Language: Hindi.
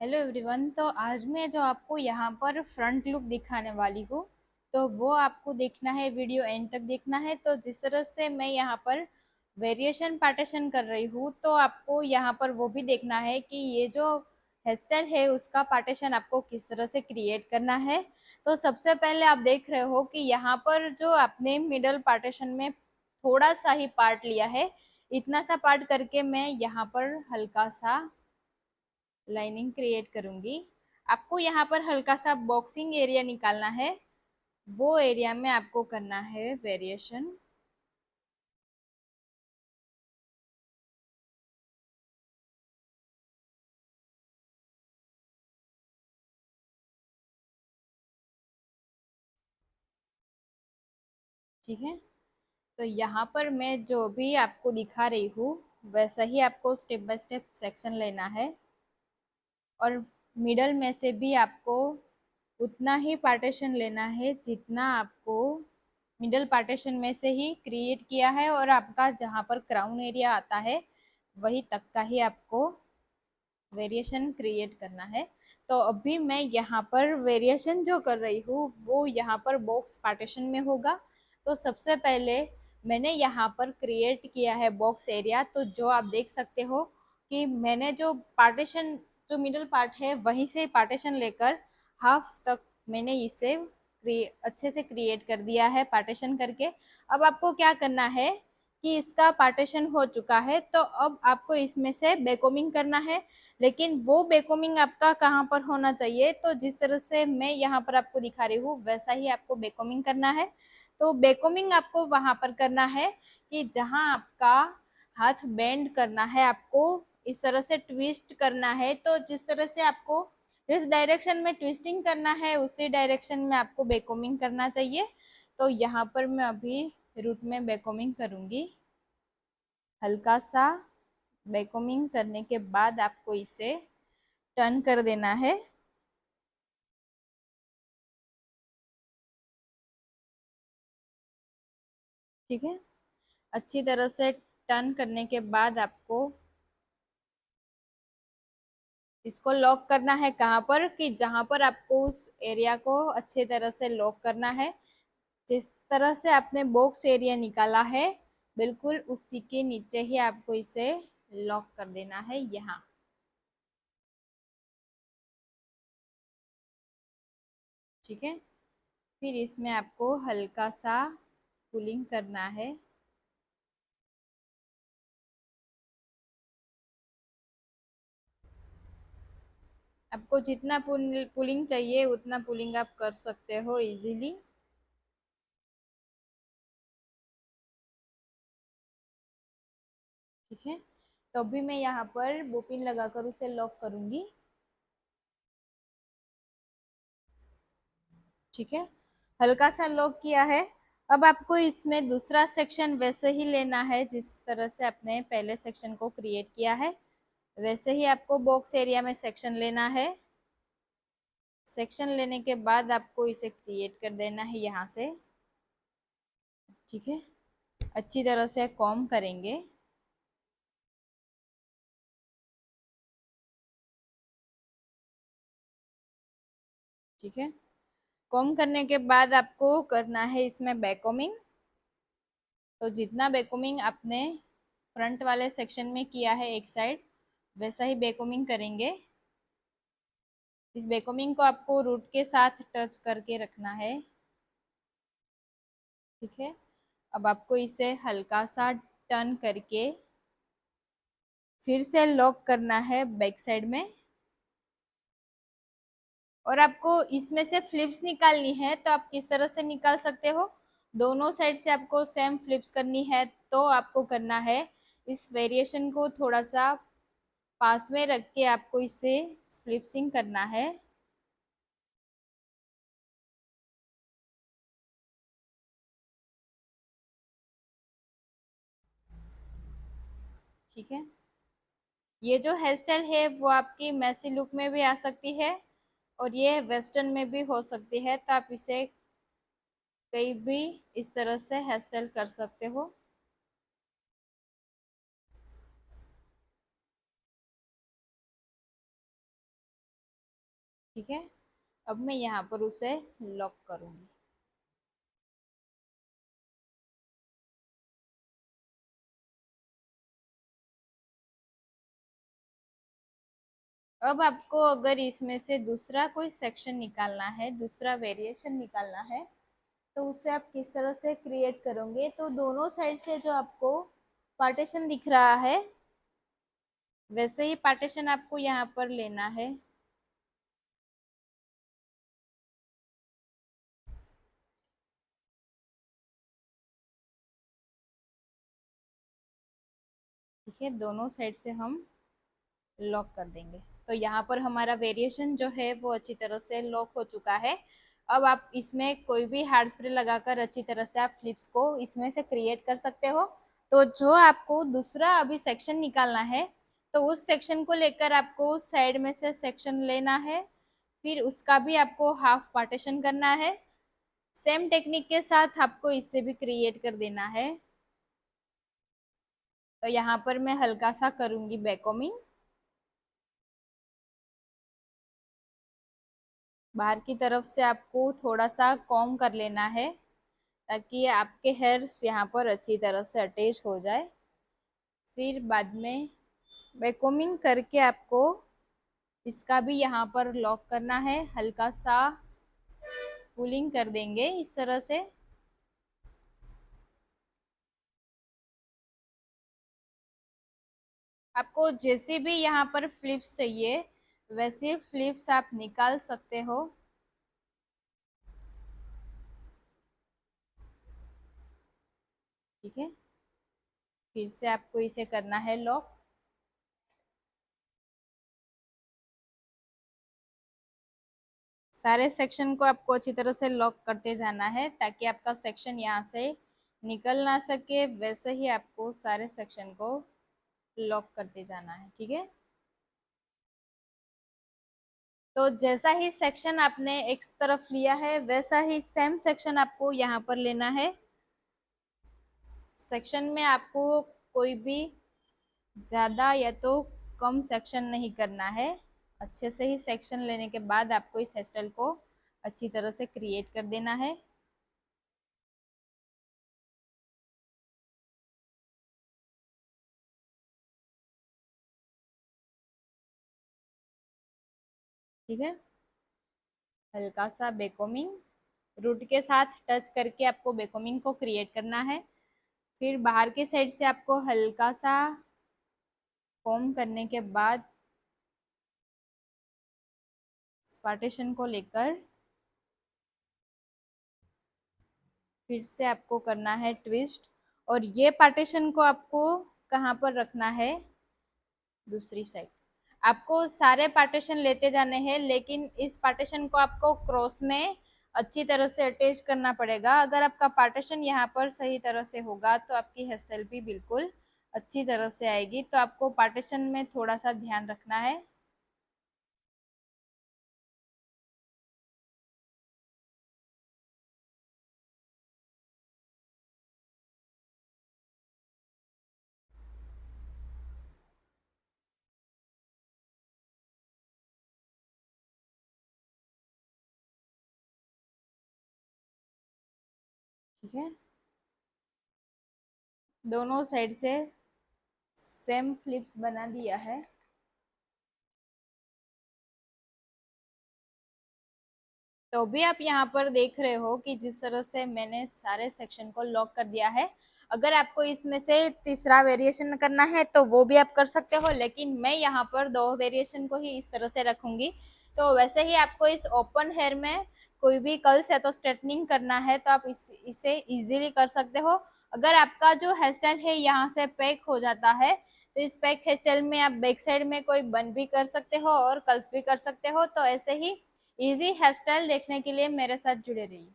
Hello everyone. तो आज मैं जो आपको यहाँ पर फ्रंट लुक दिखाने वाली हूँ, तो वो आपको देखना है, वीडियो एंड तक देखना है। तो जिस तरह से मैं यहाँ पर वेरिएशन पार्टीशन कर रही हूँ, तो आपको यहाँ पर वो भी देखना है कि ये जो हेयर स्टाइल है उसका पार्टीशन आपको किस तरह से क्रिएट करना है। तो सबसे पहले आप देख रहे हो कि यहाँ पर जो आपने मिडल पार्टीशन में थोड़ा सा ही पार्ट लिया है, इतना सा पार्ट करके मैं यहाँ पर हल्का सा लाइनिंग क्रिएट करूंगी। आपको यहाँ पर हल्का सा बॉक्सिंग एरिया निकालना है, वो एरिया में आपको करना है वेरिएशन। ठीक है, तो यहाँ पर मैं जो भी आपको दिखा रही हूँ वैसा ही आपको स्टेप बाय स्टेप सेक्शन लेना है, और मिडल में से भी आपको उतना ही पार्टीशन लेना है जितना आपको मिडल पार्टीशन में से ही क्रिएट किया है, और आपका जहाँ पर क्राउन एरिया आता है वही तक का ही आपको वेरिएशन क्रिएट करना है। तो अभी मैं यहाँ पर वेरिएशन जो कर रही हूँ वो यहाँ पर बॉक्स पार्टीशन में होगा। तो सबसे पहले मैंने यहाँ पर क्रिएट किया है बॉक्स एरिया, तो जो आप देख सकते हो कि मैंने जो पार्टीशन, जो मिडल पार्ट है वहीं से पार्टीशन लेकर हाफ तक मैंने इसे अच्छे से क्रिएट कर दिया है पार्टीशन करके। अब आपको क्या करना है कि इसका पार्टीशन हो चुका है, तो अब आपको इसमें से बेकोमिंग करना है। लेकिन वो बेकोमिंग आपका कहाँ पर होना चाहिए, तो जिस तरह से मैं यहाँ पर आपको दिखा रही हूँ वैसा ही आपको बेकोमिंग करना है। तो बेकोमिंग आपको वहां पर करना है कि जहाँ आपका हाथ बेंड करना है, आपको इस तरह से ट्विस्ट करना है। तो जिस तरह से आपको जिस डायरेक्शन में ट्विस्टिंग करना है उसी डायरेक्शन में आपको बेकोमिंग करना चाहिए। तो यहाँ पर मैं अभी रूट में बेकोमिंग करूंगी। हल्का सा बेकोमिंग करने के बाद आपको इसे टर्न कर देना है। ठीक है, अच्छी तरह से टर्न करने के बाद आपको इसको लॉक करना है। कहाँ पर कि जहां पर आपको उस एरिया को अच्छे तरह से लॉक करना है, जिस तरह से आपने बॉक्स एरिया निकाला है बिल्कुल उसी के नीचे ही आपको इसे लॉक कर देना है यहाँ। ठीक है, फिर इसमें आपको हल्का सा पुलिंग करना है। आपको जितना पुलिंग चाहिए उतना पुलिंग आप कर सकते हो इजीली। ठीक है, तो अभी मैं यहाँ पर बोपिन लगाकर उसे लॉक करूंगी। ठीक है, हल्का सा लॉक किया है। अब आपको इसमें दूसरा सेक्शन वैसे ही लेना है जिस तरह से आपने पहले सेक्शन को क्रिएट किया है, वैसे ही आपको बॉक्स एरिया में सेक्शन लेना है। सेक्शन लेने के बाद आपको इसे क्रिएट कर देना है यहाँ से। ठीक है, अच्छी तरह से कॉम करेंगे। ठीक है, कॉम करने के बाद आपको करना है इसमें बैककॉमिंग। तो जितना बैककॉमिंग आपने फ्रंट वाले सेक्शन में किया है एक साइड, वैसा ही बैककॉमिंग करेंगे। इस बैककॉमिंग को आपको रूट के साथ टच करके रखना है। ठीक है, अब आपको इसे हल्का सा टर्न करके फिर से लॉक करना है बैक साइड में। और आपको इसमें से फ्लिप्स निकालनी है, तो आप किस तरह से निकाल सकते हो, दोनों साइड से आपको सेम फ्लिप्स करनी है। तो आपको करना है इस वेरिएशन को थोड़ा सा पास में रख के आपको इसे फ्लिप्सिंग करना है। ठीक है, ये जो हेयर स्टाइल है वो आपकी मैसी लुक में भी आ सकती है और ये वेस्टर्न में भी हो सकती है। तो आप इसे कहीं भी इस तरह से हेयर स्टाइल कर सकते हो। ठीक है, अब मैं यहाँ पर उसे लॉक करूंगी। अब आपको अगर इसमें से दूसरा कोई सेक्शन निकालना है, दूसरा वेरिएशन निकालना है, तो उसे आप किस तरह से क्रिएट करोगे? तो दोनों साइड से जो आपको पार्टीशन दिख रहा है, वैसे ही पार्टीशन आपको यहाँ पर लेना है। ठीक है, दोनों साइड से हम लॉक कर देंगे। तो यहाँ पर हमारा वेरिएशन जो है वो अच्छी तरह से लॉक हो चुका है। अब आप इसमें कोई भी हार्ड स्प्रे लगाकर अच्छी तरह से आप फ्लिप्स को इसमें से क्रिएट कर सकते हो। तो जो आपको दूसरा अभी सेक्शन निकालना है, तो उस सेक्शन को लेकर आपको उस साइड में से सेक्शन लेना है, फिर उसका भी आपको हाफ पार्टीशन करना है। सेम टेक्निक के साथ आपको इससे भी क्रिएट कर देना है। तो यहाँ पर मैं हल्का सा करूंगी बैककॉमिंग। बाहर की तरफ से आपको थोड़ा सा कॉम कर लेना है, ताकि आपके हेयर्स यहाँ पर अच्छी तरह से अटैच हो जाए। फिर बाद में बैककॉमिंग करके आपको इसका भी यहाँ पर लॉक करना है, हल्का सा पुलिंग कर देंगे इस तरह से। आपको जैसे भी यहाँ पर फ्लिप्स चाहिए, वैसे फ्लिप्स आप निकाल सकते हो। ठीक है, फिर से आपको इसे करना है लॉक। सारे सेक्शन को आपको अच्छी तरह से लॉक करते जाना है, ताकि आपका सेक्शन यहाँ से निकल ना सके। वैसे ही आपको सारे सेक्शन को लॉक करते जाना है। ठीक है, तो जैसा ही सेक्शन आपने एक तरफ लिया है, वैसा ही सेम सेक्शन आपको यहाँ पर लेना है। सेक्शन में आपको कोई भी ज्यादा या तो कम सेक्शन नहीं करना है। अच्छे से ही सेक्शन लेने के बाद आपको इस हेयर स्टाइल को अच्छी तरह से क्रिएट कर देना है। ठीक है, हल्का सा बेकोमिंग रूट के साथ टच करके आपको बेकोमिंग को क्रिएट करना है। फिर बाहर की साइड से आपको हल्का सा कॉम करने के बाद पार्टीशन को लेकर फिर से आपको करना है ट्विस्ट। और ये पार्टीशन को आपको कहाँ पर रखना है? दूसरी साइड। आपको सारे पार्टीशन लेते जाने हैं, लेकिन इस पार्टीशन को आपको क्रॉस में अच्छी तरह से अटैच करना पड़ेगा। अगर आपका पार्टीशन यहाँ पर सही तरह से होगा, तो आपकी हेयर स्टाइल भी बिल्कुल अच्छी तरह से आएगी। तो आपको पार्टीशन में थोड़ा सा ध्यान रखना है। ठीक है, दोनों साइड से सेम फ्लिप्स बना दिया है। तो भी आप यहाँ पर देख रहे हो कि जिस तरह से मैंने सारे सेक्शन को लॉक कर दिया है। अगर आपको इसमें से तीसरा वेरिएशन करना है, तो वो भी आप कर सकते हो, लेकिन मैं यहाँ पर दो वेरिएशन को ही इस तरह से रखूंगी। तो वैसे ही आपको इस ओपन हेयर में कोई भी कर्ल्स या तो स्ट्रेटनिंग करना है, तो आप इसे इजीली कर सकते हो। अगर आपका जो हेयर स्टाइल है यहाँ से पैक हो जाता है, तो इस पैक हेयर स्टाइल में आप बैक साइड में कोई बन भी कर सकते हो और कर्ल्स भी कर सकते हो। तो ऐसे ही इजी हेयर स्टाइल देखने के लिए मेरे साथ जुड़े रहिए।